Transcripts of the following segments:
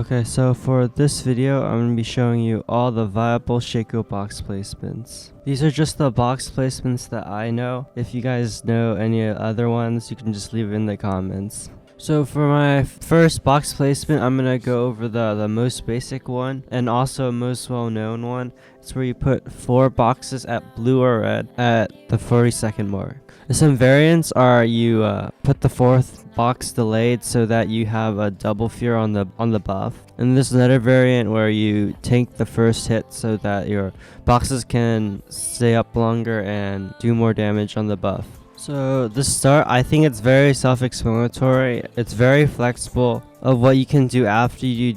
Okay, so for this video, I'm going to be showing you all the viable Shaco box placements. These are just the box placements that I know. If you guys know any other ones, you can just leave it in the comments. So for my first box placement, I'm going to go over the most basic one and also most well-known one. It's where you put 4 boxes at blue or red at the 40-second mark. Some variants are you put the 4th box delayed so that you have a double fear on the buff. And there's another variant where you tank the first hit so that your boxes can stay up longer and do more damage on the buff. So the start, I think it's very self-explanatory. It's very flexible of what you can do after you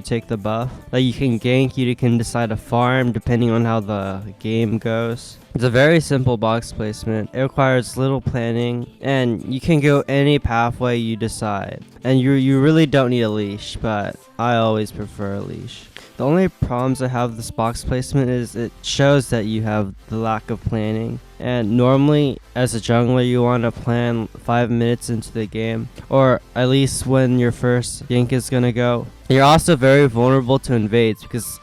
take the buff. Like you can gank, you can decide to farm depending on how the game goes. It's a very simple box placement. It requires little planning and you can go any pathway you decide. And you really don't need a leash, but I always prefer a leash. The only problems I have with this box placement is it shows that you have the lack of planning. And normally, as a jungler, you want to plan 5 minutes into the game, or at least when your first gank is gonna go. You're also very vulnerable to invades because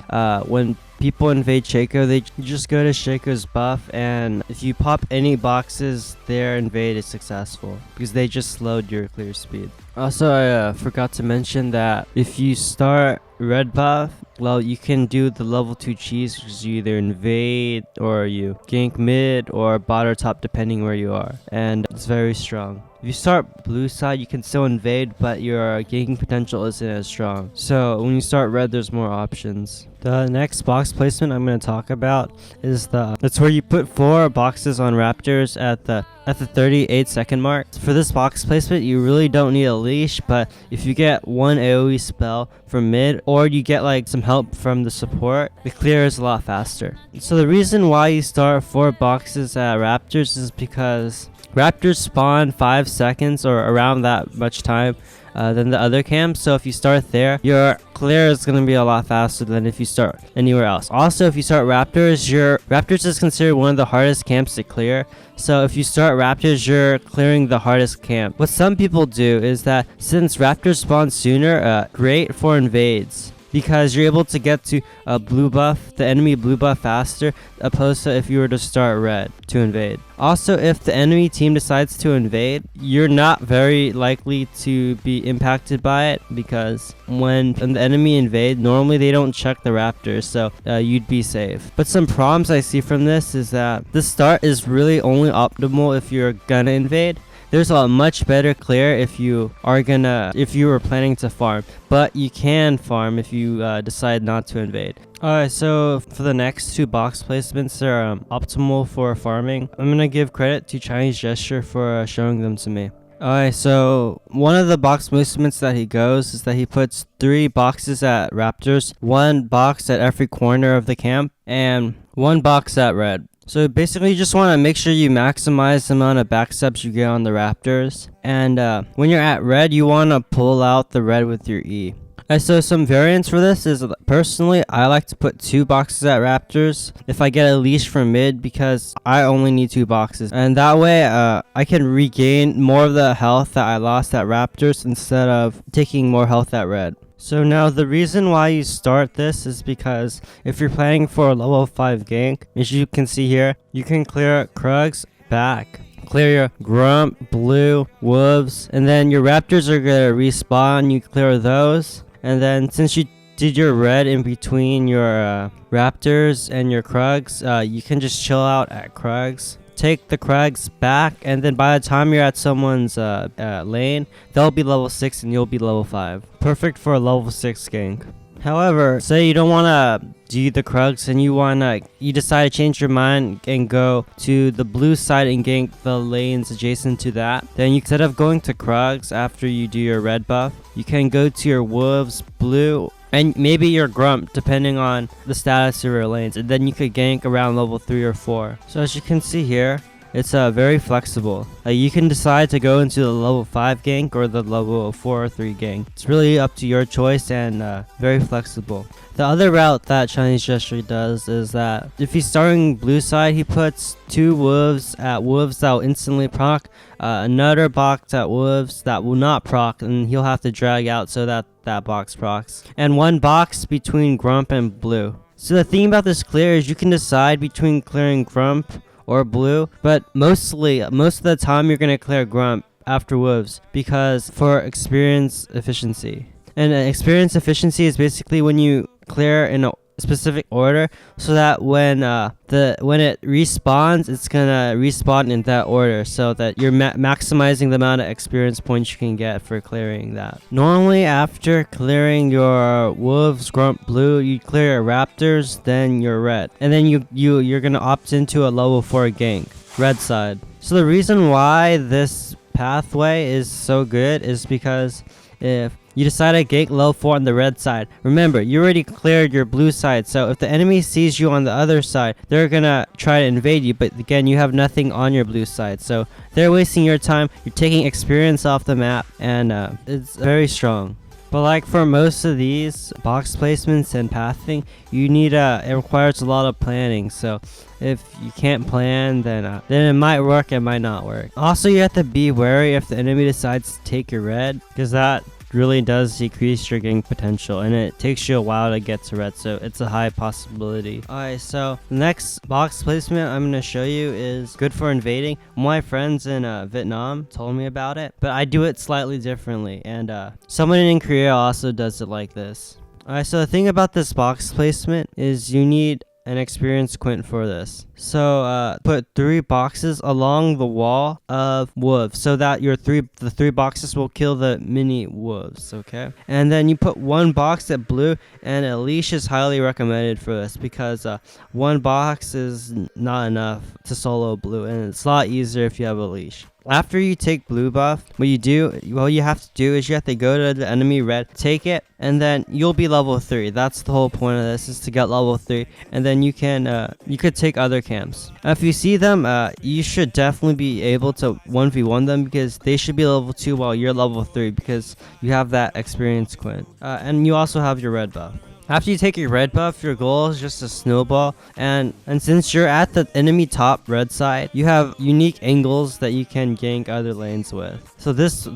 when people invade Shaco, they just go to Shaco's buff, and if you pop any boxes, their invade is successful because they just slowed your clear speed. Also, I forgot to mention that if you start red buff, well, you can do the level 2 cheese, which is you either invade or you gank mid or bot or top depending where you are, and it's very strong. If you start blue side, you can still invade, but your ganking potential isn't as strong. So when you start red, there's more options. The next box placement I'm going to talk about is that's where you put 4 boxes on Raptors at the 38-second mark. For this box placement, you really don't need a leash, but if you get one AoE spell from mid or you get like some help from the support, the clear is a lot faster. So the reason why you start 4 boxes at Raptors is because Raptors spawn 5 seconds or around that much time than the other camps. So if you start there, your clear is going to be a lot faster than if you start anywhere else. Also, if you start Raptors, Raptors is considered one of the hardest camps to clear. So if you start Raptors, you're clearing the hardest camp. What some people do is that since Raptors spawn sooner, great for invades, because you're able to get to a blue buff, the enemy blue buff faster, opposed to if you were to start red to invade. Also, if the enemy team decides to invade, you're not very likely to be impacted by it, because when the enemy invade, normally they don't check the Raptors, so you'd be safe. But some problems I see from this is that the start is really only optimal if you're gonna invade. There's a much better clear if you were planning to farm, but you can farm if you decide not to invade. Alright, so for the next 2 box placements, they're optimal for farming. I'm gonna give credit to Chinese JESTER for showing them to me. Alright, so one of the box placements that he goes is that he puts 3 boxes at Raptors, 1 box at every corner of the camp, and 1 box at red. So basically, you just want to make sure you maximize the amount of backsteps you get on the Raptors. And when you're at red, you want to pull out the red with your E. So some variants for this is, personally, I like to put 2 boxes at Raptors if I get a leash from mid, because I only need 2 boxes. And that way, I can regain more of the health that I lost at Raptors instead of taking more health at red. So now the reason why you start this is because if you're planning for a level 5 gank, as you can see here, you can clear Krugs back, clear your Grump, Blue, Wolves, and then your Raptors are gonna respawn, you clear those, and then since you did your red in between your Raptors and your Krugs, you can just chill out at Krugs. Take the Krugs back, and then by the time you're at someone's lane, they'll be level 6 and you'll be level 5. Perfect for a level 6 gank. However, say you don't want to do the Krugs and you decide to change your mind and go to the blue side and gank the lanes adjacent to that. Then instead of going to Krugs after you do your red buff, you can go to your Wolves, Blue, and maybe your Grump, depending on the status of your lanes, and then you could gank around level 3 or 4. So as you can see here, It's very flexible. You can decide to go into the level 5 gank or the level 4 or 3 gank. It's really up to your choice and very flexible. The other route that Chinese Jester does is that if he's starting blue side, he puts 2 wolves that will instantly proc, another box at wolves that will not proc, and he'll have to drag out so that that box procs, and 1 box between Grump and blue. So the thing about this clear is you can decide between clearing Grump or blue, but most of the time you're gonna clear Grump after wolves because for experience efficiency. And experience efficiency is basically when you clear in a specific order, so that when it respawns, it's gonna respawn in that order, so that you're maximizing the amount of experience points you can get for clearing that. Normally, after clearing your wolves, Grump, blue, you clear your raptors, then your red, and then you're gonna opt into a level 4 gank, red side. So the reason why this pathway is so good is because if you decide to gank level 4 on the red side, remember, you already cleared your blue side, so if the enemy sees you on the other side, they're gonna try to invade you, but again, you have nothing on your blue side, so they're wasting your time, you're taking experience off the map, and it's very strong. But like for most of these box placements and pathing, it requires a lot of planning. So if you can't plan, then it might work, it might not work. Also, you have to be wary if the enemy decides to take your red, because that really does decrease your gank potential, and it takes you a while to get to red, so it's a high possibility. Alright, so the next box placement I'm going to show you is good for invading. My friends in Vietnam told me about it, but I do it slightly differently, and someone in Korea also does it like this. Alright, so the thing about this box placement is you need an experience quint for this. So put 3 boxes along the wall of wolves, so that the 3 boxes will kill the mini wolves, okay? And then you put 1 box at blue, and a leash is highly recommended for this because 1 box is not enough to solo blue, and it's a lot easier if you have a leash. After you take blue buff, what you have to do is you have to go to the enemy red, take it, and then you'll be level 3. That's the whole point of this, is to get level 3, and then you could take other camps. If you see them, you should definitely be able to 1v1 them, because they should be level 2 while you're level 3, because you have that experience quint. And you also have your red buff. After you take your red buff, your goal is just to snowball, and since you're at the enemy top red side, you have unique angles that you can gank other lanes with. So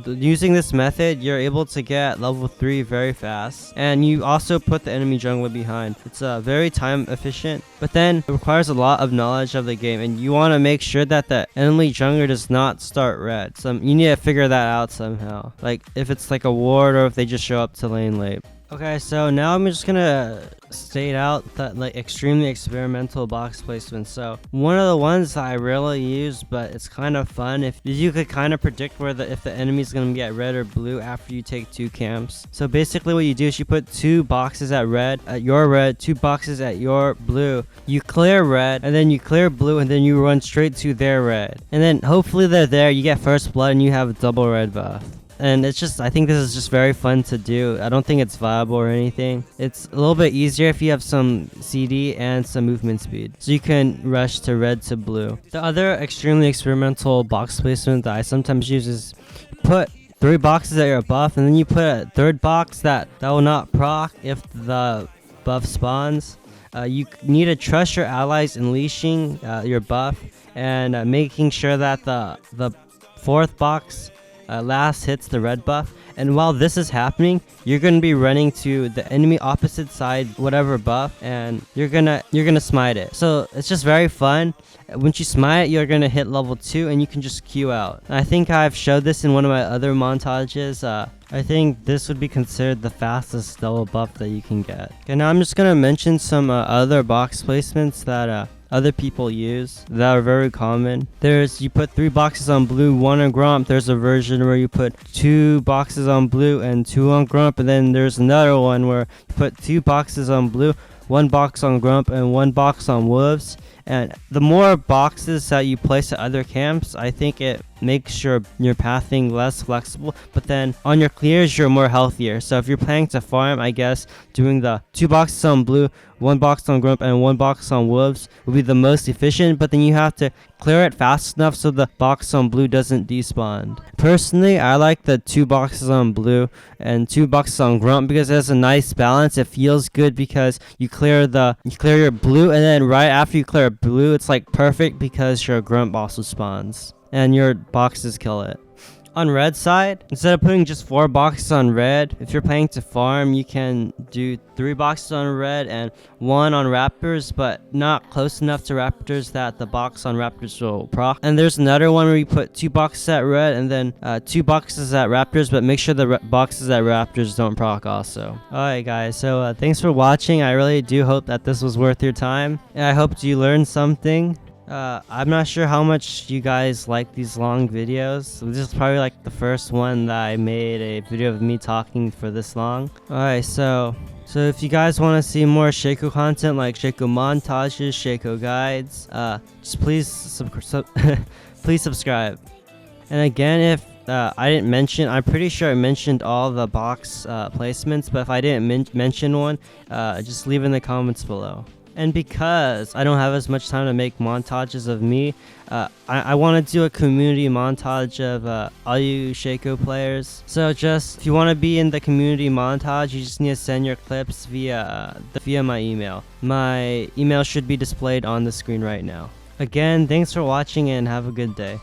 using this method, you're able to get level 3 very fast, and you also put the enemy jungler behind. It's very time efficient, but then it requires a lot of knowledge of the game, and you want to make sure that the enemy jungler does not start red. So you need to figure that out somehow, like if it's like a ward or if they just show up to lane late. Okay, so now I'm just gonna state out that like extremely experimental box placement. So one of the ones that I rarely use, but it's kind of fun, if you could kind of predict if the enemy's gonna get red or blue after you take 2 camps. So basically what you do is you put 2 boxes at your red, 2 boxes at your blue. You clear red, and then you clear blue, and then you run straight to their red. And then hopefully they're there, you get first blood, and you have a double red buff. And I think this is just very fun to do. I don't think it's viable or anything. It's a little bit easier if you have some CD and some movement speed, so you can rush to red to blue. The other extremely experimental box placement that I sometimes use is put 3 boxes at your buff, and then you put a 3rd box that will not proc if the buff spawns. You need to trust your allies in leashing your buff, and making sure that the 4th box last hits the red buff. And while this is happening, you're going to be running to the enemy opposite side, whatever buff, and you're gonna smite it. So it's just very fun. Once you smite it, you're gonna hit level 2, and you can just queue out. I think I've showed this in one of my other montages. I think this would be considered the fastest double buff that you can get. Okay, now I'm just gonna mention some other box placements that other people use that are very common. You put 3 boxes on blue, 1 on Grump. There's a version where you put 2 boxes on blue and 2 on Grump, and then there's another one where you put 2 boxes on blue, 1 box on Grump, and 1 box on wolves. And the more boxes that you place at other camps, I think it makes your pathing less flexible, but then on your clears you're more healthier. So if you're planning to farm, I guess doing the 2 boxes on blue, 1 box on grump, and 1 box on wolves would be the most efficient, but then you have to clear it fast enough so the box on blue doesn't despawn. Personally, I like the 2 boxes on blue and 2 boxes on grump because it has a nice balance. It feels good because you clear your blue, and then right after you clear blue, it's like perfect because your grump also spawns and your boxes kill it. On red side, instead of putting just 4 boxes on red, if you're planning to farm, you can do 3 boxes on red and 1 on raptors, but not close enough to raptors that the box on raptors will proc. And there's another one where you put 2 boxes at red and then 2 boxes at raptors, but make sure the boxes at raptors don't proc also. Alright guys, so thanks for watching. I really do hope that this was worth your time, and I hope you learned something. I'm not sure how much you guys like these long videos. This is probably like the first one that I made a video of me talking for this long. Alright, so if you guys want to see more Shaco content like Shaco montages, Shaco guides, just please please subscribe. And again, if I didn't mention, I'm pretty sure I mentioned all the box placements, but if I didn't mention one, just leave in the comments below. And because I don't have as much time to make montages of me, I want to do a community montage of all you Shaco players. So just, if you want to be in the community montage, you just need to send your clips via my email. My email should be displayed on the screen right now. Again, thanks for watching and have a good day.